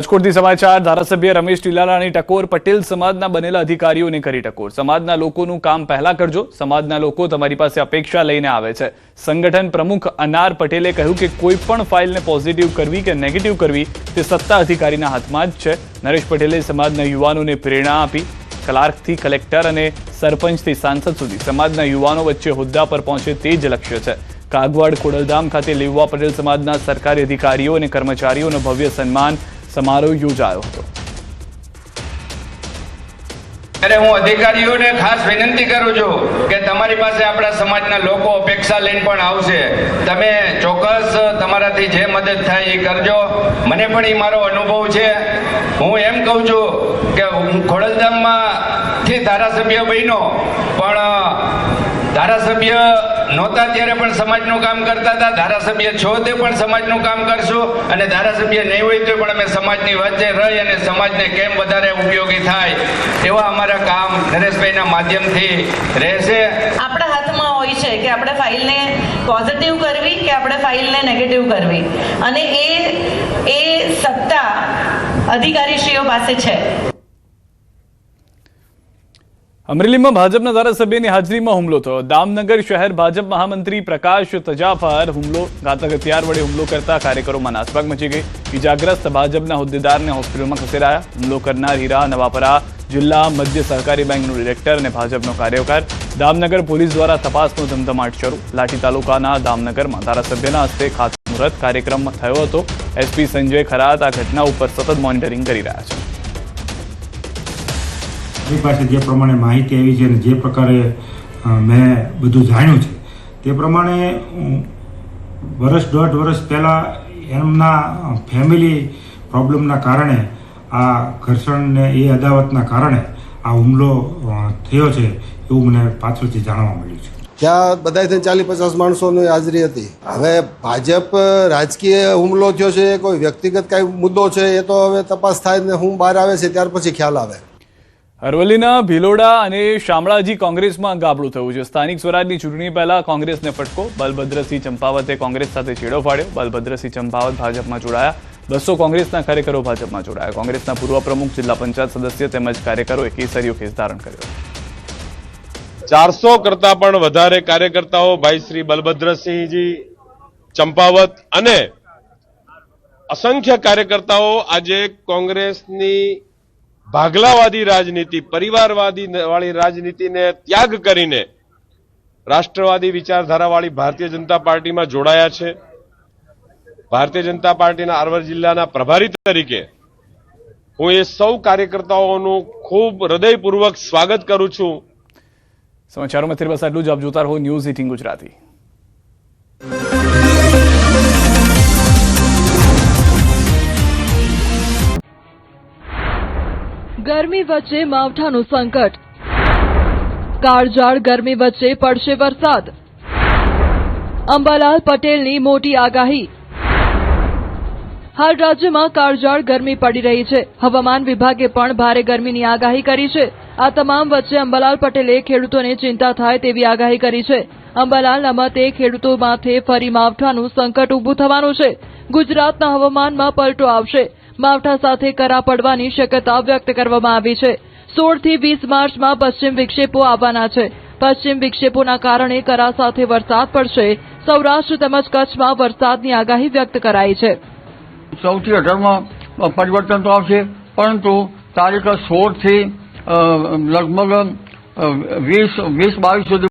રાજકોટથી સમાચાર ધારાસભ્ય રમેશ ટીલાલાની ટકોર પટેલ સમાજના બનેલા અધિકારીઓને કરી ટકોર। સમાજના લોકોનું કામ પહેલા કરજો, સમાજના લોકો તમારી પાસે અપેક્ષા લઈને આવે છે। સંગઠન પ્રમુખ અનાર પટેલે કહ્યું કે કોઈ પણ ફાઇલને પોઝિટિવ કરવી કે નેગેટિવ કરવી તે સત્તા અધિકારીના હાથમાં જ છે। નરેશ પટેલે સમાજના યુવાનોને પ્રેરણા આપી। ક્લાર્કથી કલેક્ટર અને સરપંચથી સાંસદ સુધી સમાજના યુવાનો વચ્ચે હોદ્દા પર પહોંચે તે જ લક્ષ્ય છે। કાગવાડ ખોડલધામ ખાતે લેવા પટેલ સમાજના સરકારી અધિકારીઓ અને કર્મચારીઓનો ભવ્ય સન્માન समारोह योजायो હતો। ત્યારે હું અધિકારીઓને ખાસ વિનંતી કરું છું કે તમારી પાસે આપણા સમાજના લોકો અપેક્ષા લઈને પણ આવશે, તમે ચોક્કસ તમારાથી જે મદદ થાય એ કરજો। મને પણ એ મારો અનુભવ છે। હું એમ કહું છું કે હું ખોડલધામમાંથી ધારાસભ્ય બન્યો, પણ ધારાસભ્ય નહોતા ત્યારે પણ સમાજનું કામ કરતા હતા, ધારાસભ્ય છો તે પણ સમાજનું કામ કરશું, અને ધારાસભ્ય નહીં હોય તો પણ અમે સમાજની વચ્ચે રહી અને સમાજને કેમ વધારે ઉપયોગી થાય એવા અમારા કામ નરેશભાઈના માધ્યમથી રહેશે। આપણા હાથમાં હોય છે કે આપણે ફાઇલને પોઝિટિવ કરવી કે આપણે ફાઇલને નેગેટિવ કરવી, અને એ સત્તા અધિકારીશ્રીઓ પાસે છે। અમરેલીમાં ભાજપના ધારાસભ્યની હાજરીમાં હુમલો થયો। દામનગર શહેર ભાજપ મહામંત્રી પ્રકાશ તજા પર ઘાતક હથિયાર વડે હુમલો કરતા કાર્યકરોમાં નાસભાગ મચી ગઈ। ઇજાગ્રસ્ત ભાજપના હોદ્દેદારને હોસ્પિટલમાં ખસેડાયા। હુમલો કરનાર હીરા નવાપરા જિલ્લા મધ્ય સહકારી બેંકનો ડિરેક્ટર અને ભાજપનો કાર્યકર। દામનગર પોલીસ દ્વારા તપાસનો ધમધમાટ શરૂ। લાઠી તાલુકાના દામનગરમાં ધારાસભ્યના હસ્તે ખાતમુહૂર્ત કાર્યક્રમ થયો હતો। એસપી સંજય ખરાત આ ઘટના ઉપર સતત મોનિટરિંગ કરી રહ્યા છે। મારી પાસે જે પ્રમાણે માહિતી આવી છે અને જે પ્રકારે મેં બધું જાણ્યું છે તે પ્રમાણે વર્ષ દોઢ વર્ષ પહેલાં એમના ફેમિલી પ્રોબ્લેમના કારણે આ ઘર્ષણને એ અદાવતના કારણે આ હુમલો થયો છે એવું મને પાછળથી જાણવા મળ્યું છે। ત્યાં બધા થઈને 40-50 માણસોની હાજરી હતી। હવે ભાજપ રાજકીય હુમલો થયો છે, કોઈ વ્યક્તિગત કાંઈ મુદ્દો છે એ તો હવે તપાસ થાય ને હું બહાર આવે છે ત્યાર પછી ખ્યાલ આવે। અરવલ્લીના ભિલોડા અને શામળાજી કોંગ્રેસમાં ગાબડું થયું છે। સ્થાનિક સ્વરાજની ચૂંટણી પહેલા કોંગ્રેસને ફટકો। બલભદ્રસિંહ ચંપાવતે કોંગ્રેસ સાથે છેડો ફાડ્યો। બલભદ્રસિંહ ચંપાવત ભાજપમાં જોડાયા। 200 કોંગ્રેસના કાર્યકરો ભાજપમાં જોડાયા। કોંગ્રેસના પૂર્વ પ્રમુખ, જિલ્લા પંચાયત સદસ્ય તેમજ કાર્યકરોએ કેસરીયો ખેસ ધારણ કર્યો। 400 કરતા પણ વધારે કાર્યકર્તાઓ ભાઈ શ્રી બલભદ્રસિંહજી ચંપાવત અને અસંખ્ય કાર્યકર્તાઓ આજે કોંગ્રેસની ભાગલાવાદી રાજનીતિ, પરિવારવાદી વાળી રાજનીતિને ત્યાગ કરીને રાષ્ટ્રવાદી વિચારધારાવાળી ભારતીય જનતા પાર્ટીમાં જોડાયા છે। ભારતીય જનતા પાર્ટીના અરવલ્લી જિલ્લાના પ્રભારી તરીકે હું એ સૌ કાર્યકર્તાઓનું ખૂબ હૃદયપૂર્વક સ્વાગત કરું છું। સમાચારોમાં અત્યારે બસ આટલું જ। આપ જોતા રહો ન્યૂઝ 18 ગુજરાતી। ગરમી વચ્ચે માવઠાનું સંકટ, કાળઝાળ ગરમી વચ્ચે પડશે વરસાદ, અંબાલાલ પટેલની મોટી આગાહી। હાલ રાજ્યમાં કાળઝાળ ગરમી પડી રહી છે। હવામાન વિભાગે પણ ભારે ગરમીની આગાહી કરી છે। આ તમામ વચ્ચે અંબાલાલ પટેલે ખેડૂતોને ચિંતા થાય તેવી આગાહી કરી છે। અંબાલાલના મતે ખેડૂતો માથે ફરી માવઠાનું સંકટ ઊભું થવાનું છે। ગુજરાતના હવામાનમાં પલટો આવશે। માવઠા સાથે કરા પડવાની શક્યતા વ્યક્ત કરવામાં આવી છે। 16 થી 20 માર્ચમાં પશ્ચિમ વિક્ષેપો આવવાના છે। પશ્ચિમ વિક્ષેપોના કારણે કરા સાથે વરસાદ પડશે। સૌરાષ્ટ્ર તેમજ કચ્છમાં વરસાદની આગાહી વ્યક્ત કરાઈ છે। સૌથી 18માં પરિવર્તન તો આવશે, પરંતુ તારીખ 16 થી લગભગ 20-22 સુધી